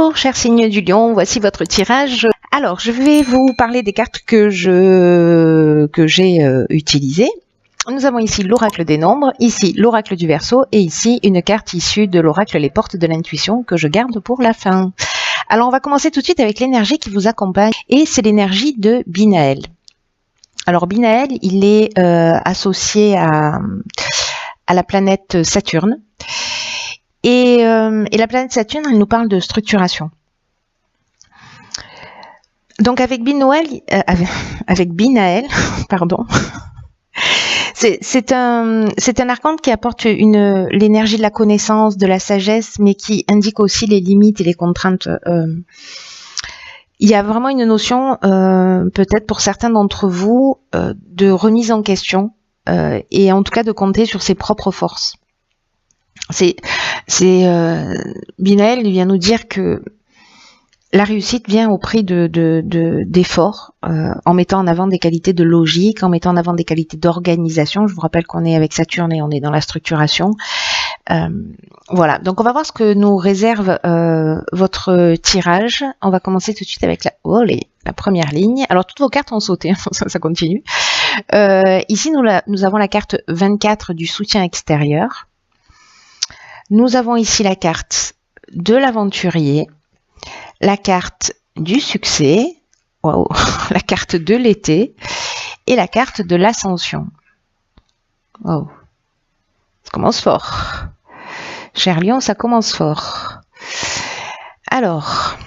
Bonjour, chers signes du lion, voici votre tirage. Alors, je vais vous parler des cartes que j'ai utilisées. Nous avons ici l'oracle des nombres, ici l'oracle du Verseau et ici une carte issue de l'oracle Les Portes de l'intuition que je garde pour la fin. Alors, on va commencer tout de suite avec l'énergie qui vous accompagne et c'est l'énergie de Binaël. Alors, Binaël, il est associé à la planète Saturne. Et la planète Saturne, elle nous parle de structuration. Donc avec Binaël, pardon, c'est un archange qui apporte l'énergie de la connaissance, de la sagesse, mais qui indique aussi les limites et les contraintes. Il y a vraiment une notion, peut-être pour certains d'entre vous, de remise en question et en tout cas de compter sur ses propres forces. Binaël vient nous dire que la réussite vient au prix d'efforts, en mettant en avant des qualités de logique, en mettant en avant des qualités d'organisation. Je vous rappelle qu'on est avec Saturne et on est dans la structuration. Voilà, donc on va voir ce que nous réserve votre tirage. On va commencer tout de suite avec la première ligne. Alors toutes vos cartes ont sauté, ça continue. Ici nous avons la carte 24 du soutien extérieur. Nous avons ici la carte de l'aventurier, la carte du succès, la carte de l'été et la carte de l'ascension. Wow. Ça commence fort. Cher Lion, ça commence fort. Alors,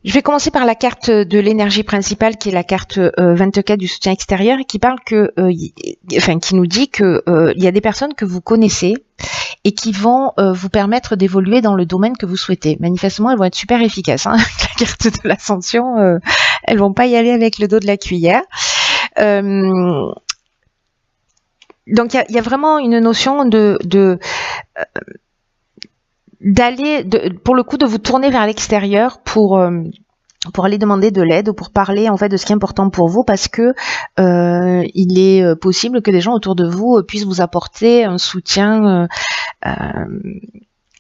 je vais commencer par la carte de l'énergie principale qui est la carte 24 du soutien extérieur et qui parle qui nous dit que il y a des personnes que vous connaissez et qui vont vous permettre d'évoluer dans le domaine que vous souhaitez. Manifestement, elles vont être super efficaces. Hein. La carte de l'ascension, elles vont pas y aller avec le dos de la cuillère. Donc il y a vraiment une notion d'aller, pour le coup, de vous tourner vers l'extérieur pour aller demander de l'aide ou pour parler en fait de ce qui est important pour vous, parce que il est possible que des gens autour de vous puissent vous apporter un soutien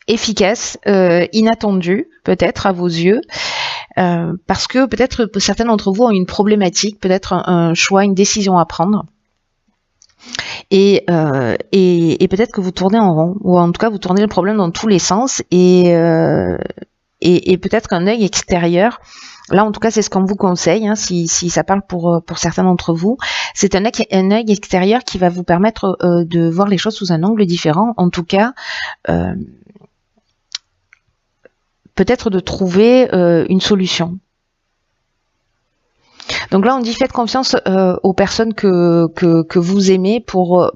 efficace, inattendu peut-être à vos yeux, parce que peut-être certains d'entre vous ont une problématique, peut-être un choix, une décision à prendre. Et peut-être que vous tournez en rond, ou en tout cas vous tournez le problème dans tous les sens, et peut-être qu'un œil extérieur, là en tout cas c'est ce qu'on vous conseille, hein, si ça parle pour certains d'entre vous, c'est un œil extérieur qui va vous permettre de voir les choses sous un angle différent, en tout cas peut-être de trouver une solution. Donc là, on dit faites confiance aux personnes que vous aimez pour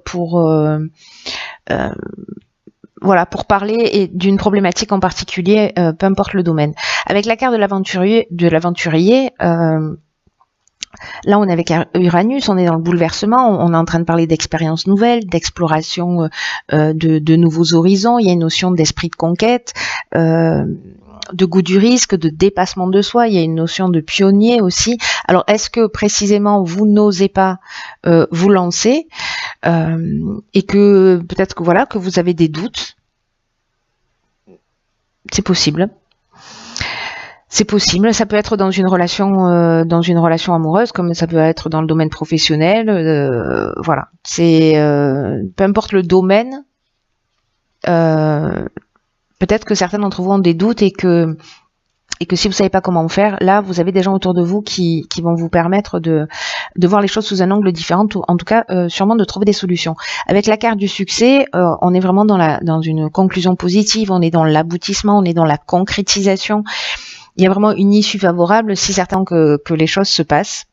parler d'une problématique en particulier, peu importe le domaine. Avec la carte de l'aventurier, là on est avec Uranus, on est dans le bouleversement, on est en train de parler d'expériences nouvelles, d'exploration de nouveaux horizons, il y a une notion d'esprit de conquête, de goût du risque, de dépassement de soi, il y a une notion de pionnier aussi. Alors est-ce que précisément vous n'osez pas vous lancer et que peut-être que vous avez des doutes? C'est possible. C'est possible, ça peut être dans une relation amoureuse, comme ça peut être dans le domaine professionnel, voilà. C'est peu importe le domaine, peut-être que certains d'entre vous ont des doutes et que si vous savez pas comment faire, là vous avez des gens autour de vous qui vont vous permettre de voir les choses sous un angle différent, en tout cas sûrement de trouver des solutions. Avec la carte du succès, on est vraiment dans une conclusion positive, on est dans l'aboutissement, on est dans la concrétisation. Il y a vraiment une issue favorable si certains que les choses se passent.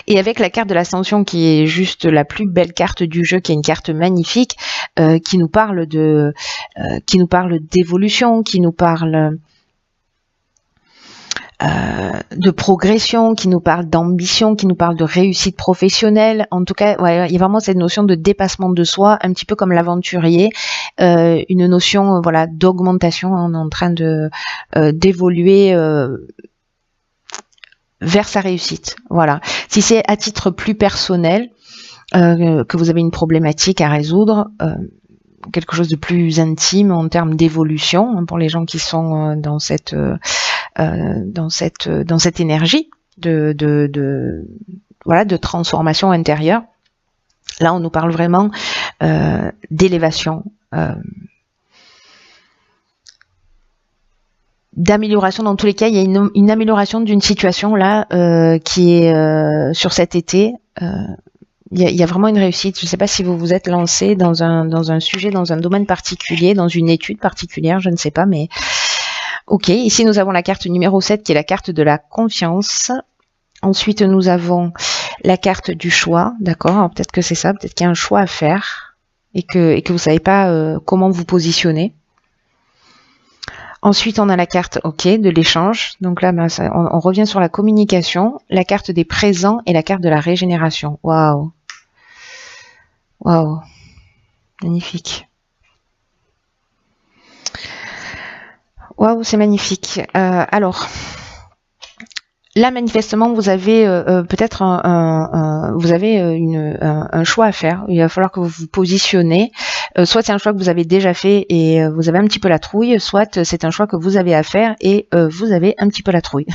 Et avec la carte de l'ascension qui est juste la plus belle carte du jeu, qui est une carte magnifique, qui nous parle d'évolution, qui nous parle de progression, qui nous parle d'ambition, qui nous parle de réussite professionnelle. En tout cas, il y a vraiment cette notion de dépassement de soi, un petit peu comme l'aventurier, une notion d'augmentation. On est en train d'évoluer vers sa réussite. Voilà. Si c'est à titre plus personnel, que vous avez une problématique à résoudre, quelque chose de plus intime en termes d'évolution, hein, pour les gens qui sont dans cette énergie de transformation intérieure. Là, on nous parle vraiment d'élévation, d'amélioration. Dans tous les cas, il y a une amélioration d'une situation là qui est sur cet été. Il y a vraiment une réussite. Je ne sais pas si vous vous êtes lancé dans un sujet, dans un domaine particulier, dans une étude particulière, je ne sais pas, mais ok. Ici, nous avons la carte numéro 7 qui est la carte de la confiance. Ensuite, nous avons la carte du choix, d'accord. Peut-être que c'est ça, peut-être qu'il y a un choix à faire et que vous savez pas comment vous positionner. Ensuite, on a la carte de l'échange. Donc là, on revient sur la communication, la carte des présents et la carte de la régénération. Waouh, waouh, magnifique. Waouh, c'est magnifique. Alors. Là, manifestement, vous avez peut-être un choix à faire. Il va falloir que vous vous positionnez. Soit c'est un choix que vous avez déjà fait et vous avez un petit peu la trouille, soit c'est un choix que vous avez à faire et vous avez un petit peu la trouille.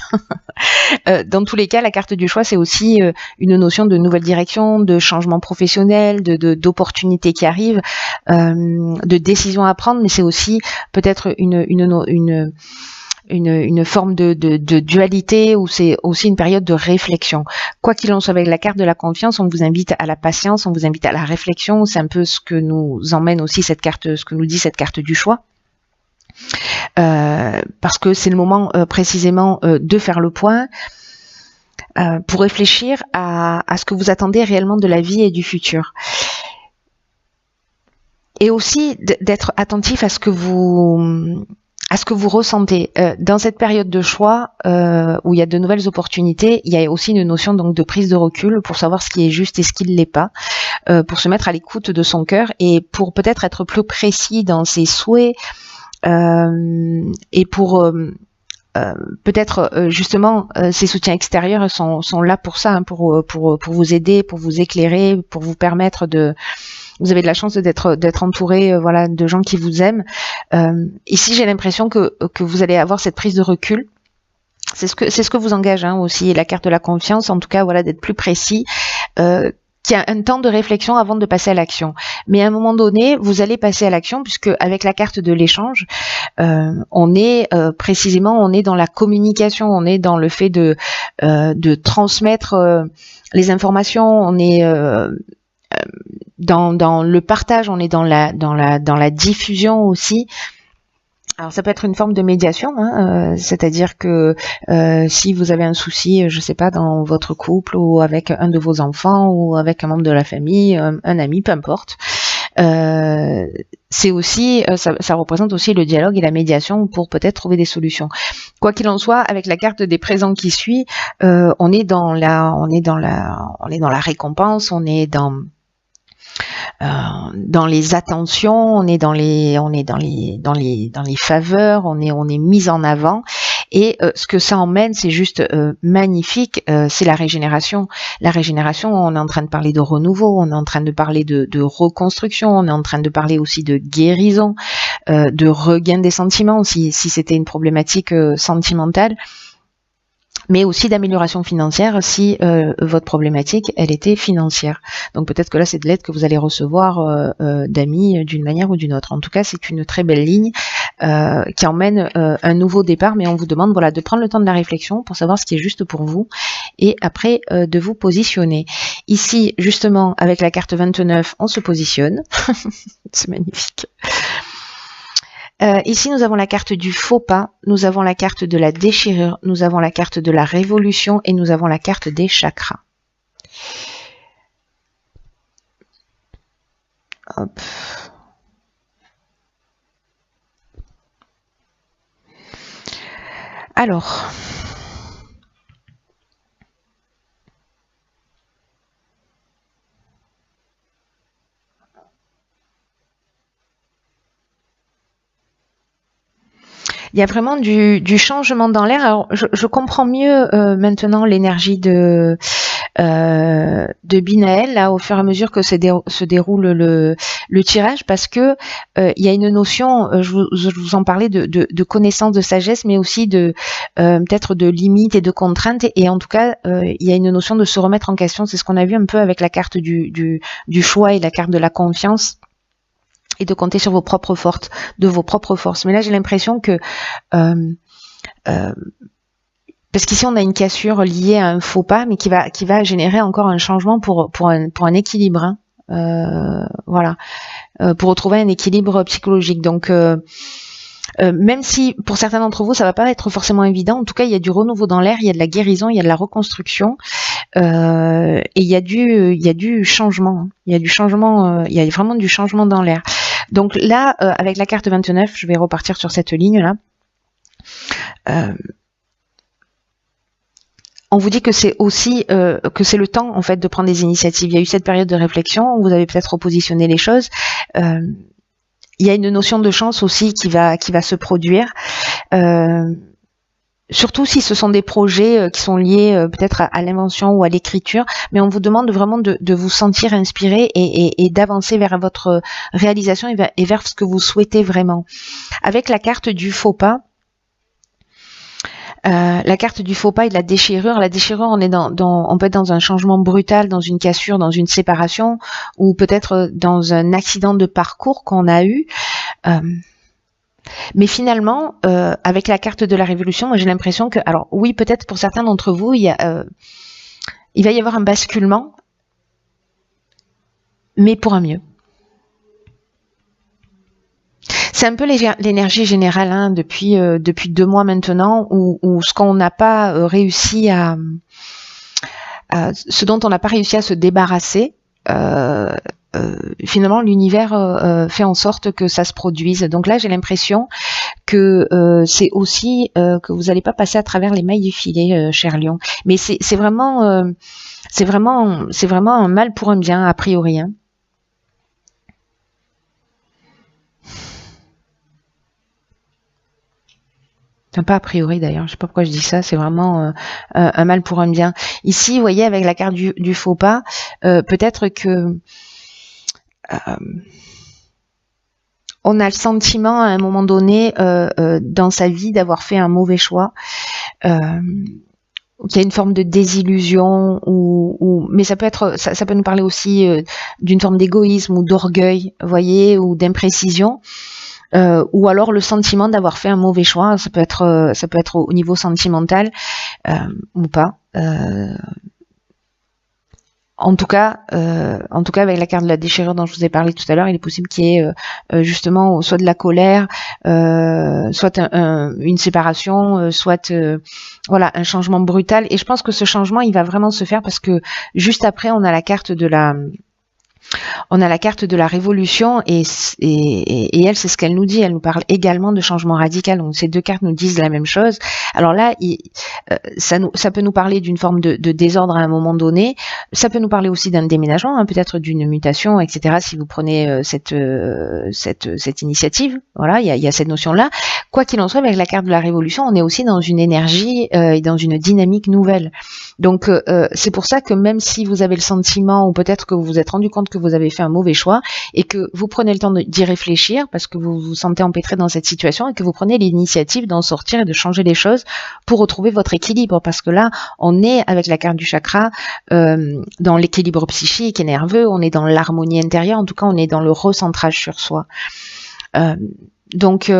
Dans tous les cas, la carte du choix, c'est aussi une notion de nouvelle direction, de changement professionnel, d'opportunités qui arrivent, de décisions à prendre, mais c'est aussi peut-être une forme de dualité où c'est aussi une période de réflexion. Quoi qu'il en soit, avec la carte de la confiance, on vous invite à la patience, on vous invite à la réflexion. C'est un peu ce que nous emmène aussi cette carte, ce que nous dit cette carte du choix. Parce que c'est le moment précisément de faire le point pour réfléchir à ce que vous attendez réellement de la vie et du futur. Et aussi d'être attentif à ce que vous ressentez. Dans cette période de choix où il y a de nouvelles opportunités, il y a aussi une notion donc de prise de recul pour savoir ce qui est juste et ce qui ne l'est pas, pour se mettre à l'écoute de son cœur et pour peut-être être plus précis dans ses souhaits et pour peut-être justement ces soutiens extérieurs sont là pour ça, hein, pour vous aider, pour vous éclairer, pour vous permettre de... Vous avez de la chance d'être entouré de gens qui vous aiment. Ici, j'ai l'impression que vous allez avoir cette prise de recul. C'est ce que vous engage aussi la carte de la confiance, en tout cas d'être plus précis, qu'il y a un temps de réflexion avant de passer à l'action. Mais à un moment donné, vous allez passer à l'action puisque avec la carte de l'échange, on est dans la communication, on est dans le fait de transmettre les informations, on est dans le partage, on est dans la diffusion aussi. Alors ça peut être une forme de médiation, c'est-à-dire que si vous avez un souci, je sais pas, dans votre couple ou avec un de vos enfants ou avec un membre de la famille, un ami, peu importe, c'est aussi ça représente aussi le dialogue et la médiation pour peut-être trouver des solutions. Quoi qu'il en soit, avec la carte des présents qui suit, on est dans la récompense, on est dans les attentions, on est dans les faveurs, on est mis en avant. Et ce que ça emmène, c'est juste magnifique, c'est la régénération. La régénération, on est en train de parler de renouveau, on est en train de parler de reconstruction, on est en train de parler aussi de guérison, de regain des sentiments, si c'était une problématique sentimentale, mais aussi d'amélioration financière si votre problématique, elle était financière. Donc peut-être que là, c'est de l'aide que vous allez recevoir d'amis d'une manière ou d'une autre. En tout cas, c'est une très belle ligne qui emmène un nouveau départ, mais on vous demande de prendre le temps de la réflexion pour savoir ce qui est juste pour vous et après de vous positionner. Ici, justement, avec la carte 29, on se positionne. C'est magnifique. Ici, nous avons la carte du faux pas, nous avons la carte de la déchirure, nous avons la carte de la révolution et nous avons la carte des chakras. Hop. Alors... il y a vraiment du changement dans l'air. Alors, je comprends mieux maintenant l'énergie de de Binaël là au fur et à mesure que se déroule le tirage, parce que il y a une notion, je vous en parlais de connaissance, de sagesse, mais aussi de peut-être de limites et de contraintes, et en tout cas il y a une notion de se remettre en question. C'est ce qu'on a vu un peu avec la carte du choix et la carte de la confiance, et de compter sur vos propres forces, Mais là, j'ai l'impression que parce qu'ici on a une cassure liée à un faux pas, mais qui va générer encore un changement pour un équilibre. Voilà, pour retrouver un équilibre psychologique. Donc même si pour certains d'entre vous ça va pas être forcément évident, en tout cas il y a du renouveau dans l'air, il y a de la guérison, il y a de la reconstruction, et il y a du changement. Il y a vraiment du changement dans l'air. Donc là, avec la carte 29, je vais repartir sur cette ligne là. On vous dit que c'est aussi que c'est le temps en fait de prendre des initiatives. Il y a eu cette période de réflexion où vous avez peut-être repositionné les choses. Il y a une notion de chance aussi qui va se produire. Surtout si ce sont des projets qui sont liés peut-être à l'invention ou à l'écriture, mais on vous demande vraiment de vous sentir inspiré et d'avancer vers votre réalisation et vers ce que vous souhaitez vraiment. Avec la carte du faux pas, et de la déchirure. La déchirure, on peut être dans un changement brutal, dans une cassure, dans une séparation, ou peut-être dans un accident de parcours qu'on a eu. Mais finalement, avec la carte de la révolution, moi j'ai l'impression que, alors oui, peut-être pour certains d'entre vous, il va y avoir un basculement, mais pour un mieux. C'est un peu l'énergie générale depuis 2 mois maintenant, où ce qu'on n'a pas réussi ce dont on n'a pas réussi à se débarrasser, finalement l'univers fait en sorte que ça se produise. Donc là j'ai l'impression que c'est aussi que vous n'allez pas passer à travers les mailles du filet, cher Lion. Mais c'est vraiment un mal pour un bien a priori. Pas a priori d'ailleurs, je sais pas pourquoi je dis ça, c'est vraiment un mal pour un bien. Ici, vous voyez, avec la carte du faux pas, peut-être que on a le sentiment à un moment donné dans sa vie d'avoir fait un mauvais choix, qu'il y a une forme de désillusion, mais ça peut nous parler aussi d'une forme d'égoïsme ou d'orgueil, vous voyez, ou d'imprécision. Ou alors le sentiment d'avoir fait un mauvais choix, ça peut être au niveau sentimental ou pas. En tout cas, avec la carte de la déchirure dont je vous ai parlé tout à l'heure, il est possible qu'il y ait justement soit de la colère, soit une séparation, soit voilà, un changement brutal. Et je pense que ce changement, il va vraiment se faire parce que juste après, on a la carte de la révolution, et elle, c'est ce qu'elle nous dit. Elle nous parle également de changement radical. Donc ces deux cartes nous disent la même chose. Alors là, ça peut nous parler d'une forme de désordre à un moment donné. Ça peut nous parler aussi d'un déménagement, peut-être d'une mutation, etc. Si vous prenez cette initiative, voilà, il y a cette notion-là. Quoi qu'il en soit, avec la carte de la révolution, on est aussi dans une énergie et dans une dynamique nouvelle. Donc c'est pour ça que même si vous avez le sentiment, ou peut-être que vous vous êtes rendu compte que vous avez fait un mauvais choix, et que vous prenez le temps d'y réfléchir parce que vous vous sentez empêtré dans cette situation, et que vous prenez l'initiative d'en sortir et de changer les choses pour retrouver votre équilibre, parce que là on est avec la carte du chakra dans l'équilibre psychique et nerveux, on est dans l'harmonie intérieure, en tout cas on est dans le recentrage sur soi. Donc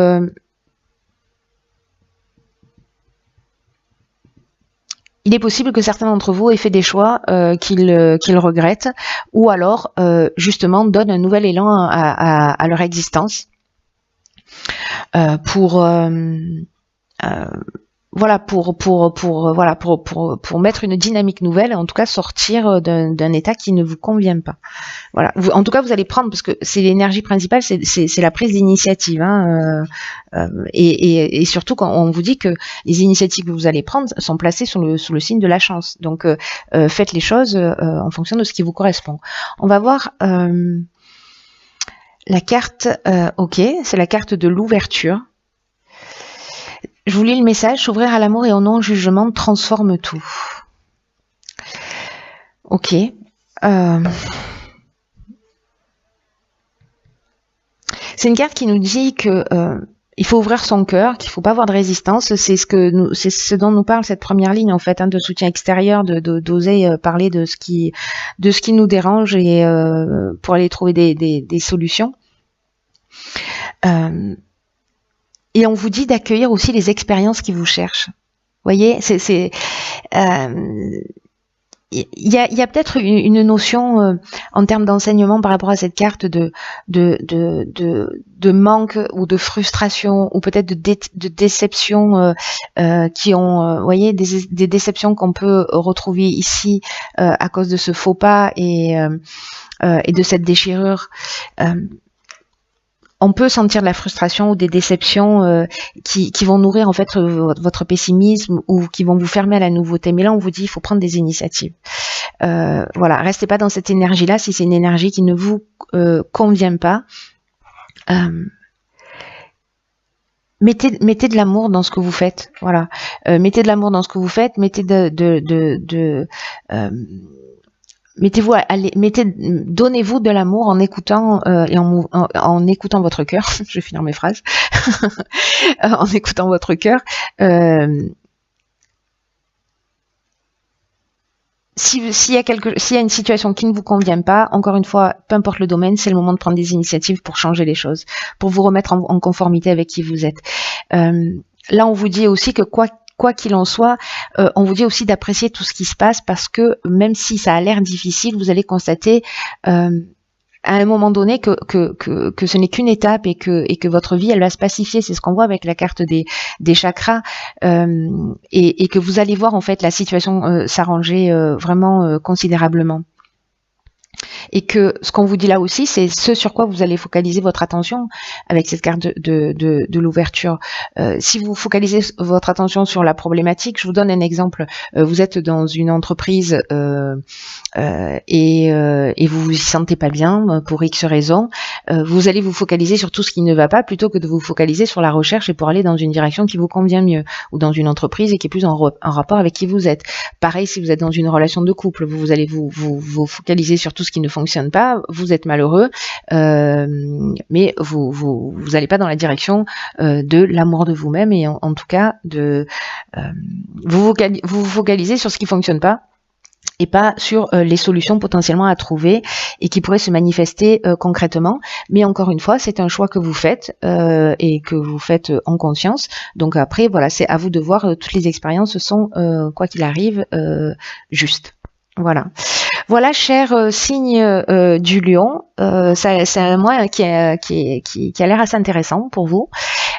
il est possible que certains d'entre vous aient fait des choix qu'ils regrettent, ou alors justement donnent un nouvel élan à leur existence pour mettre une dynamique nouvelle, en tout cas sortir d'un état qui ne vous convient pas. Voilà. En tout cas, vous allez prendre, parce que c'est l'énergie principale, c'est la prise d'initiative, et surtout quand on vous dit que les initiatives que vous allez prendre sont placées sous le signe de la chance. Donc, faites les choses en fonction de ce qui vous correspond. On va voir la carte. Ok, c'est la carte de l'ouverture. Je vous lis le message: s'ouvrir à l'amour et au non-jugement transforme tout. Ok. C'est une carte qui nous dit que il faut ouvrir son cœur, qu'il faut pas avoir de résistance. C'est ce dont nous parle cette première ligne en fait, hein, de soutien extérieur, d'oser parler de ce qui nous dérange et pour aller trouver des solutions. Et on vous dit d'accueillir aussi les expériences qui vous cherchent. Vous voyez, il y a peut-être une notion en termes d'enseignement par rapport à cette carte de manque ou de frustration ou peut-être de déception qui ont, vous voyez, des déceptions qu'on peut retrouver ici à cause de ce faux pas et de cette déchirure. On peut sentir de la frustration ou des déceptions qui vont nourrir en fait votre pessimisme ou qui vont vous fermer à la nouveauté. Mais là, on vous dit, il faut prendre des initiatives. Voilà, restez pas dans cette énergie-là si c'est une énergie qui ne vous convient pas. Mettez de l'amour dans ce que vous faites. Voilà, mettez de l'amour dans ce que vous faites. Donnez-vous de l'amour en écoutant et en écoutant votre cœur. Je vais finir mes phrases. En écoutant votre cœur. S'il y a une situation qui ne vous convient pas, encore une fois, peu importe le domaine, c'est le moment de prendre des initiatives pour changer les choses, pour vous remettre en conformité avec qui vous êtes. Là, on vous dit aussi que quoi qu'il en soit, on vous dit aussi d'apprécier tout ce qui se passe parce que même si ça a l'air difficile, vous allez constater à un moment donné que ce n'est qu'une étape et que votre vie elle va se pacifier. C'est ce qu'on voit avec la carte des chakras et que vous allez voir en fait la situation s'arranger vraiment considérablement. Et que ce qu'on vous dit là aussi, c'est ce sur quoi vous allez focaliser votre attention avec cette carte de l'ouverture. Si vous focalisez votre attention sur la problématique, je vous donne un exemple. Vous êtes dans une entreprise et vous vous y sentez pas bien pour X raisons. Vous allez vous focaliser sur tout ce qui ne va pas plutôt que de vous focaliser sur la recherche et pour aller dans une direction qui vous convient mieux ou dans une entreprise et qui est plus en rapport avec qui vous êtes. Pareil, si vous êtes dans une relation de couple, vous allez vous focaliser sur tout ce qui ne fonctionne pas, vous êtes malheureux, mais vous n'allez pas dans la direction de l'amour de vous-même et en tout cas vous vous focalisez sur ce qui fonctionne pas et pas sur les solutions potentiellement à trouver et qui pourraient se manifester concrètement. Mais encore une fois, c'est un choix que vous faites et que vous faites en conscience. Donc après, voilà, c'est à vous de voir. Toutes les expériences sont, quoi qu'il arrive, justes. Voilà. Voilà, cher signe du lion, c'est un mois qui a l'air assez intéressant pour vous.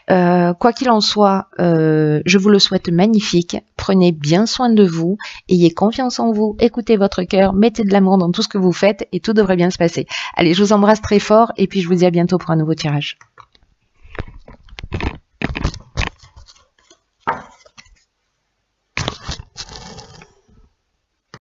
Quoi qu'il en soit, je vous le souhaite magnifique. Prenez bien soin de vous, ayez confiance en vous, écoutez votre cœur, mettez de l'amour dans tout ce que vous faites et tout devrait bien se passer. Allez, je vous embrasse très fort et puis je vous dis à bientôt pour un nouveau tirage.